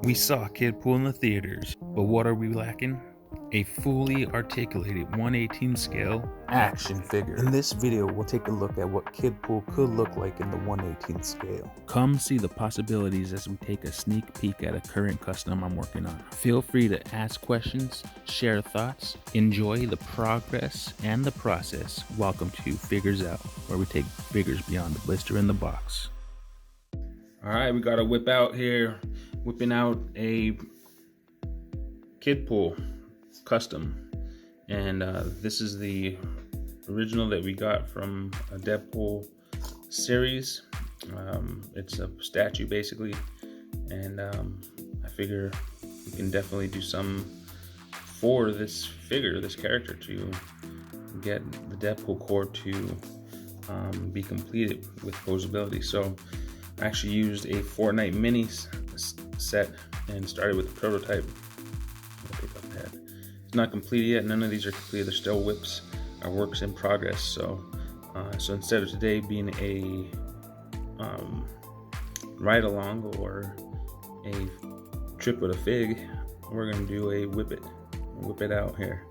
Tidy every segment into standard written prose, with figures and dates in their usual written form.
We saw Kidpool in the theaters, but what are we lacking? A fully articulated 1/18 scale action figure. In this video, we'll take a look at what Kidpool could look like in the 1/18 scale. Come see the possibilities as we take a sneak peek at a current custom I'm working on. Feel free to ask questions, share thoughts, enjoy the progress and the process. Welcome to Figures Out, where we take figures beyond the blister in the box. All right, we got a whip out here, whipping out a Kidpool custom, and this is the original that we got from a Deadpool series. It's a statue basically, and I figure we can definitely do some for this figure, this character, to get the Deadpool Corps to be completed with posability. So I actually used a Fortnite mini set and started with the prototype. I'll pick up that. It's not completed yet. None of these are completed. They're still whips, are works in progress. So instead of today being a ride along or a trip with a fig, we're gonna do a whip it out here,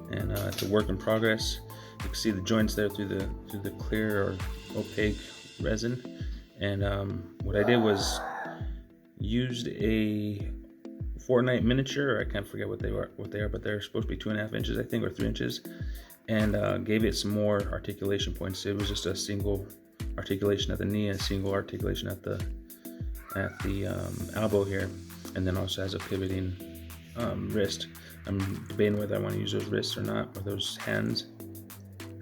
and it's a work in progress. You can see the joints there through the clear or opaque resin. And what I did was used a Fortnite miniature. I can't forget what they are, but they're supposed to be 2.5 inches, I think, or 3 inches, and gave it some more articulation points. It was just a single articulation at the knee and a single articulation at the elbow here, and then also has a pivoting wrist. I'm debating whether I want to use those wrists or not, or those hands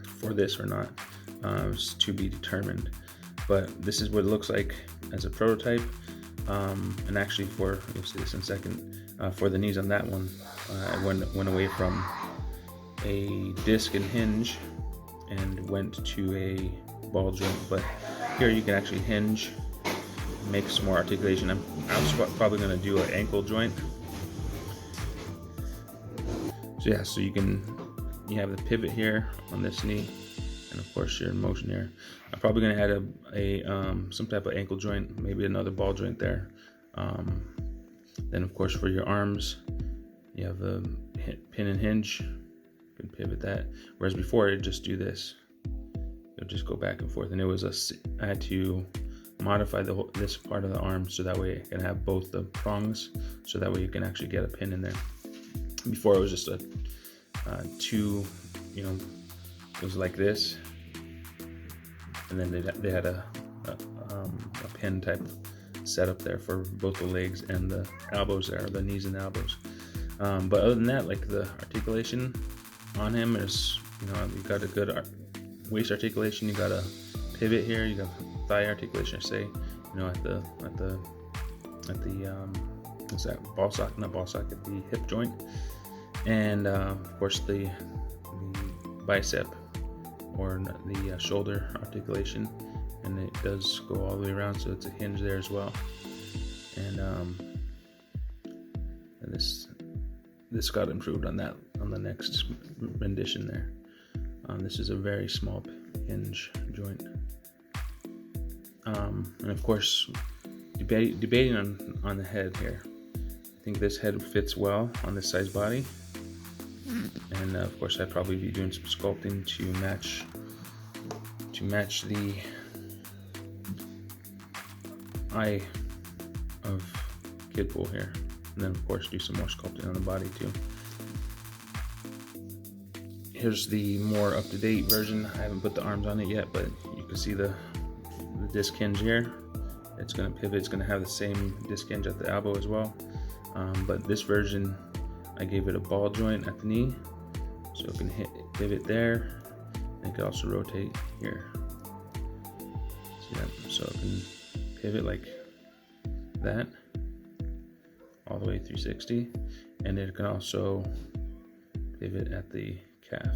for this or not. It's to be determined. But this is what it looks like as a prototype, and actually you'll see this in a second, for the knees on that one, I went away from a disc and hinge and went to a ball joint. But here you can actually hinge, make some more articulation. I'm probably going to do an ankle joint. So yeah, so you have the pivot here on this knee, and of course you're in motion here. I'm probably going to add a some type of ankle joint, maybe another ball joint there. Then of course for your arms, you have a pin and hinge. You can pivot that. Whereas before I'd just do this. It would just go back and forth, and I had to modify this part of the arm so that way I can have both the prongs, so that way you can actually get a pin in there. Before it was just a two, it was like this. And then they had a pin type setup there for both the legs and the elbows there, the knees and elbows. But other than that, like the articulation on him is, you got a good waist articulation. You got a pivot here. You got thigh articulation, I say. At the what's that, ball socket? Not ball socket. The hip joint, and of course the bicep, or the shoulder articulation, and it does go all the way around, so it's a hinge there as well. And this got improved on the next rendition there. This is a very small hinge joint, and of course debating on the head here. I think this head fits well on this size body. And of course I'd probably be doing some sculpting to match the eye of Kidpool here, and then of course do some more sculpting on the body too. Here's the more up-to-date version. I haven't put the arms on it yet, but you can see the disc hinge here. It's going to pivot. It's going to have the same disc hinge at the elbow as well, but this version I gave it a ball joint at the knee, so it can pivot there, and it can also rotate here. See that? So it can pivot like that, all the way 360, and it can also pivot at the calf.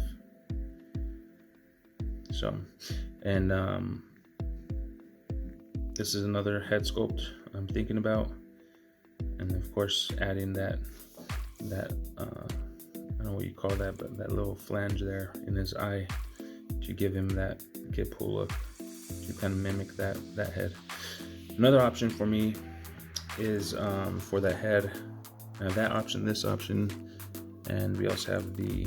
So, and this is another head sculpt I'm thinking about, and of course adding that I don't know what you call that, but that little flange there in his eye to give him that Kidpool look, to kind of mimic that head. Another option for me is for the head. That option, this option, and we also have the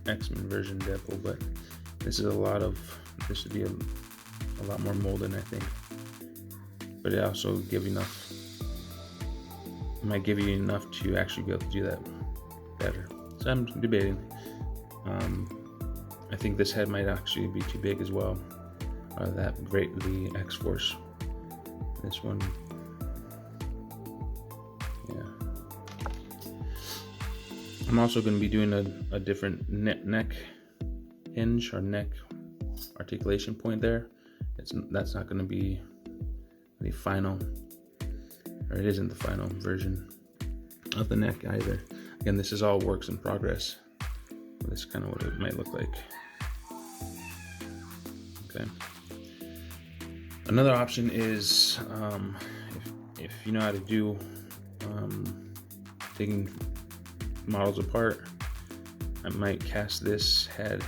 X-Men version Deadpool, but this is this would be a lot more molding, I think. But it also might give you enough to actually be able to do that better. So I'm debating. I think this head might actually be too big as well. The X-Force. This one, yeah. I'm also going to be doing a different neck hinge or neck articulation point there. That's not going to be the final, or it isn't the final version of the neck either. Again, this is all works in progress. This is kind of what it might look like. Okay. Another option is if you know how to do taking models apart, I might cast this head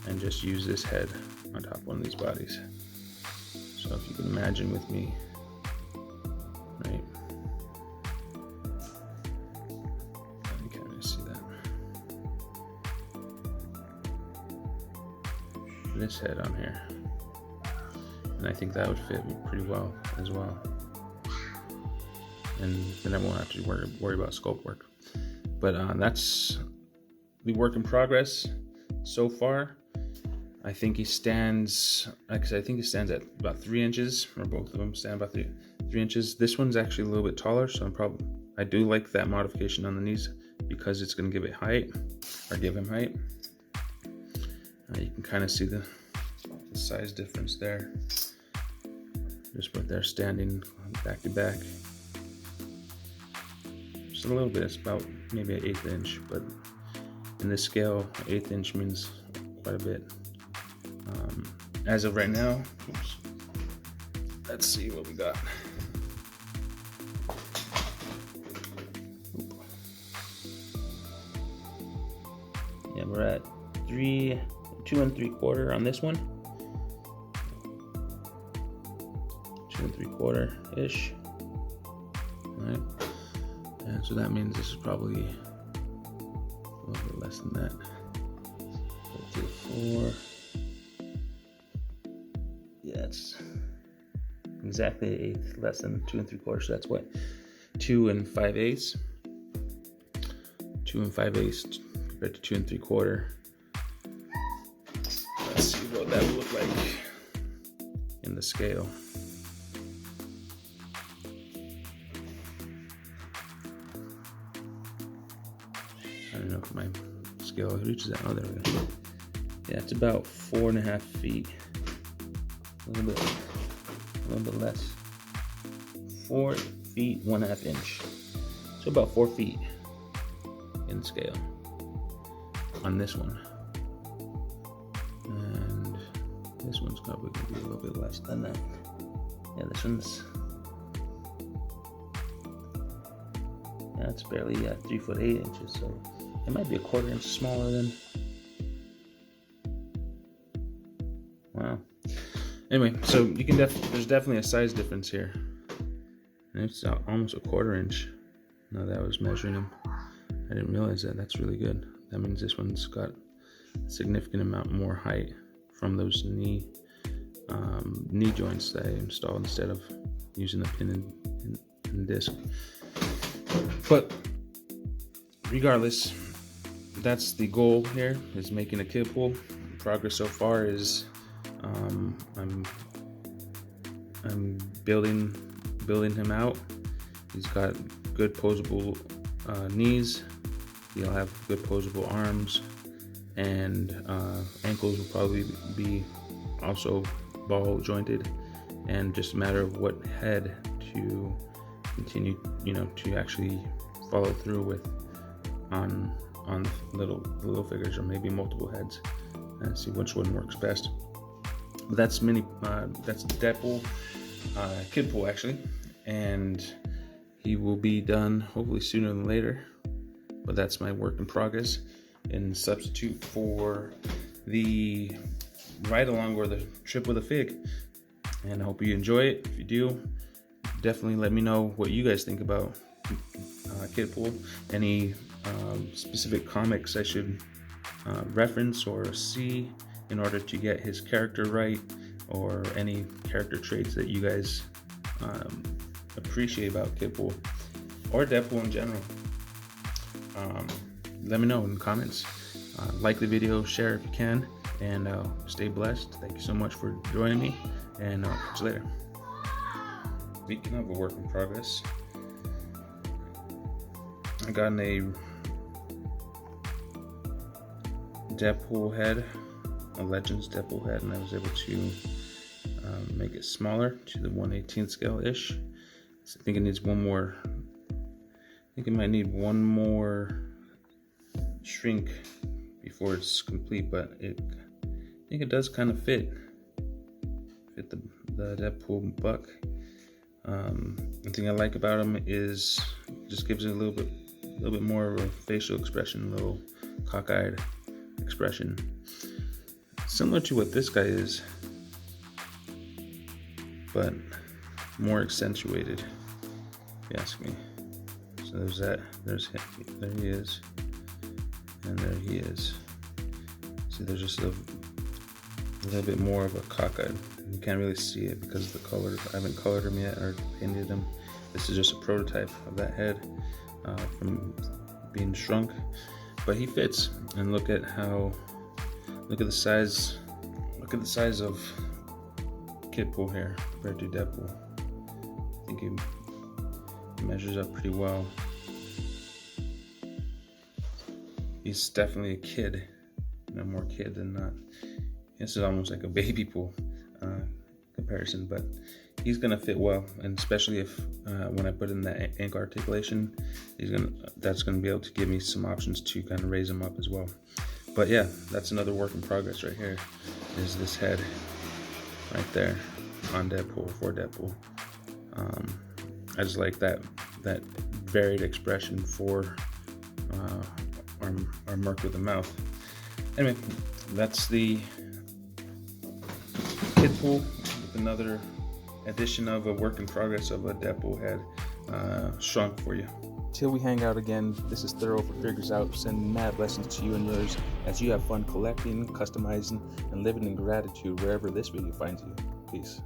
and just use this head on top of one of these bodies. So if you can imagine with me, right? You can kind of see that. This head on here. And I think that would fit me pretty well as well. And then I won't have to worry about sculpt work. But that's the work in progress so far. I think he stands, like I said, I think he stands at about 3 inches, or both of them stand about 3 inches. This one's actually a little bit taller, so I do like that modification on the knees because it's going to give it height, or give him height. You can kind of see the size difference there. Just put there standing back to back. Just a little bit, it's about maybe an 1/8 inch, but in this scale, 1/8 inch means quite a bit. As of right now, let's see what we got. Yeah, we're at 2 3/4 on this one. 2 3/4 ish. All right, and so that means this is probably a little bit less than that. 2 4. Yeah, it's exactly 1/8, less than 2 3/4. So that's what, 2 5/8. 2 5/8 compared to 2 3/4. Let's see what that would look like in the scale. I don't know if my scale reaches that. Oh, there we go. Yeah, it's about 4.5 feet. A little bit less. 4 feet 1/2 inch. So about 4 feet in scale on this one. And this one's probably gonna be a little bit less than that. Yeah, this one's, yeah, it's barely 3 foot 8 inches, so it might be a 1/4 inch smaller than. Wow. Anyway, so you can there's definitely a size difference here. And it's almost a 1/4 inch. Now that I was measuring them, I didn't realize that. That's really good. That means this one's got a significant amount more height from those knee joints that I installed instead of using the pin and disc. But regardless, that's the goal here, is making a Kidpool. Progress so far is I'm building him out. He's got good posable knees. He'll have good posable arms, and ankles will probably be also ball jointed, and just a matter of what head to continue, to actually follow through with on little figures, or maybe multiple heads, and see which one works best. But that's Deadpool, Kidpool actually, and he will be done hopefully sooner than later. But that's my work in progress in substitute for the ride along or the trip with a fig. And I hope you enjoy it. If you do, definitely let me know what you guys think about Kidpool. Any specific comics I should reference or see in order to get his character right, or any character traits that you guys appreciate about Kidpool or Deadpool in general. Let me know in the comments. Like the video, share if you can, and stay blessed. Thank you so much for joining me, and I'll catch you later. Speaking of a work in progress, I got a Deadpool head, a Legends Deadpool head, and I was able to make it smaller to the 1/18 scale ish. So I think it needs one more. I think it might need one more shrink before it's complete, but I think it does kind of fit the Deadpool buck. The thing I like about him is just gives it a little bit more of a facial expression, a little cockeyed expression, similar to what this guy is, but more accentuated, if you ask me. So there's that. There he is, and there he is. See, there's just a little bit more of a cockeyed. You can't really see it because of the color. I haven't colored him yet or painted him. This is just a prototype of that head from being shrunk, but he fits. And look at the size. Look at the size of Kidpool here compared to Deadpool. I think he measures up pretty well. He's definitely a kid, more kid than not. This is almost like a baby pool comparison, but he's gonna fit well, and especially if when I put in that ink articulation, that's gonna be able to give me some options to kind of raise him up as well. But yeah, that's another work in progress right here. Is this head right there on Deadpool, for Deadpool. I just like that varied expression for our merc with the mouth. Anyway, that's the Kidpool with another edition of a work in progress of a Deadpool head shrunk for you. Till we hang out again, this is Thorough for Figures Out, sending mad blessings to you and yours as you have fun collecting, customizing, and living in gratitude wherever this video finds you. Peace.